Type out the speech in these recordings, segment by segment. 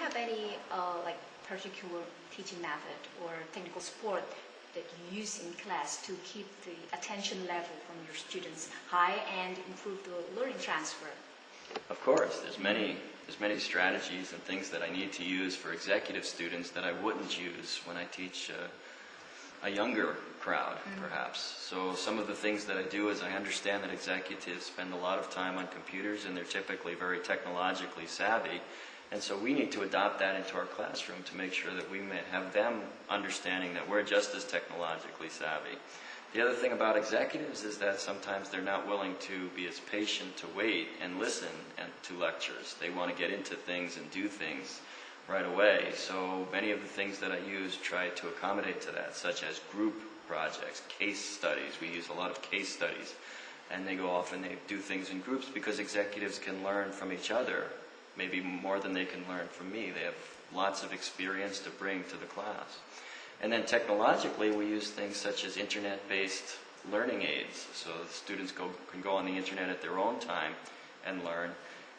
have any like particular teaching method or technical support that you use in class to keep the attention level from your students high and improve the learning transfer? Of course, there's many strategies and things that I need to use for executive students that I wouldn't use when I teach a younger crowd, perhaps. So some of the things that I do is I understand that executives spend a lot of time on computers and they're typically very technologically savvy. And so we need to adopt that into our classroom to make sure that we may have them understanding that we're just as technologically savvy. The other thing about executives is that sometimes they're not willing to be as patient to wait and listen to lectures. They want to get into things and do things right away. So many of the things that I use try to accommodate to that, such as group projects, case studies. We use a lot of case studies. And they go off and they do things in groups because executives can learn from each other, maybe more than they can learn from me. They have lots of experience to bring to the class. And then technologically, we use things such as internet-based learning aids. So the students can go on the internet at their own time and learn.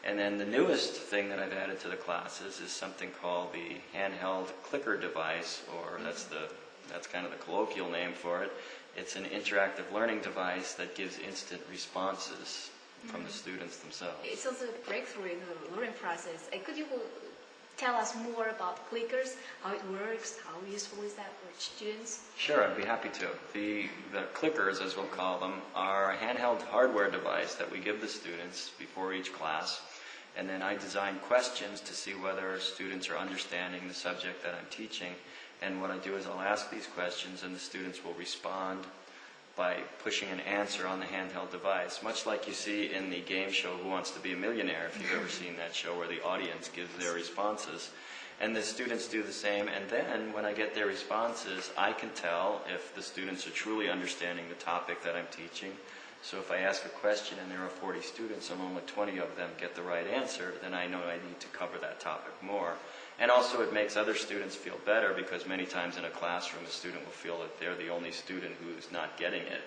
And then the newest thing that I've added to the classes is something called the handheld clicker device, or that's kind of the colloquial name for it. It's an interactive learning device that gives instant responses from the students themselves. It's also a breakthrough in the learning process. Could you tell us more about clickers, how it works, how useful is that for students? Sure, I'd be happy to. The clickers, as we'll call them, are a handheld hardware device that we give the students before each class. And then I design questions to see whether students are understanding the subject that I'm teaching. And what I do is I'll ask these questions and the students will respond by pushing an answer on the handheld device, much like you see in the game show Who Wants to Be a Millionaire, if you've ever seen that show where the audience gives their responses. And the students do the same, and then when I get their responses, I can tell if the students are truly understanding the topic that I'm teaching. So if I ask a question and there are 40 students and only 20 of them get the right answer, then I know I need to cover that topic more. And also it makes other students feel better because many times in a classroom a student will feel that they're the only student who's not getting it.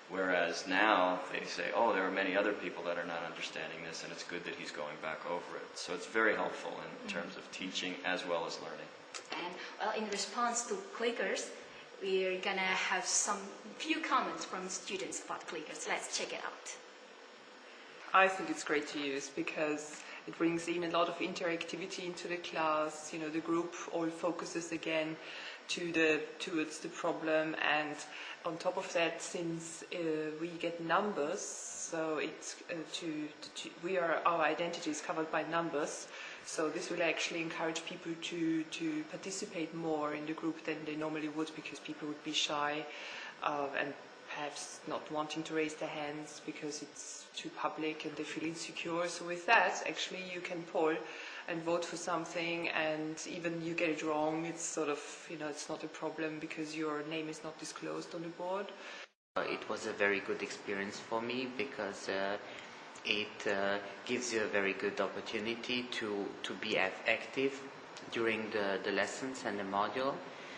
Whereas now they say, oh, there are many other people that are not understanding this and it's good that he's going back over it. So it's very helpful in terms of teaching as well as learning. And well, in response to clickers, we're going to have some few comments from students about clickers. Let's check it out. I think it's great to use because it brings in a lot of interactivity into the class. You know, the group all focuses again towards the problem, and on top of that, since we get numbers, so it's our identity is covered by numbers. So this will actually encourage people to participate more in the group than they normally would, because people would be shy and perhaps not wanting to raise their hands because it's too public and they feel insecure. So with that, actually, you can poll and vote for something, and even you get it wrong, it's sort of, it's not a problem because your name is not disclosed on the board. It was a very good experience for me because it gives you a very good opportunity to be active during the lessons and the module.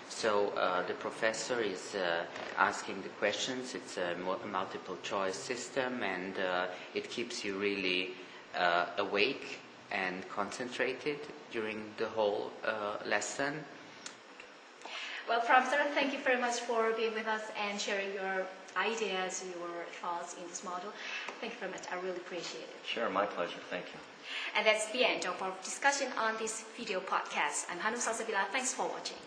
So the professor is asking the questions. It's a multiple choice system, and it keeps you really awake and concentrated during the whole lesson. Well, Professor, thank you very much for being with us and sharing your ideas, your thoughts in this model. Thank you very much. I really appreciate it. Sure, my pleasure. Thank you. And that's the end of our discussion on this video podcast. I'm Hanu Salsabila. Thanks for watching.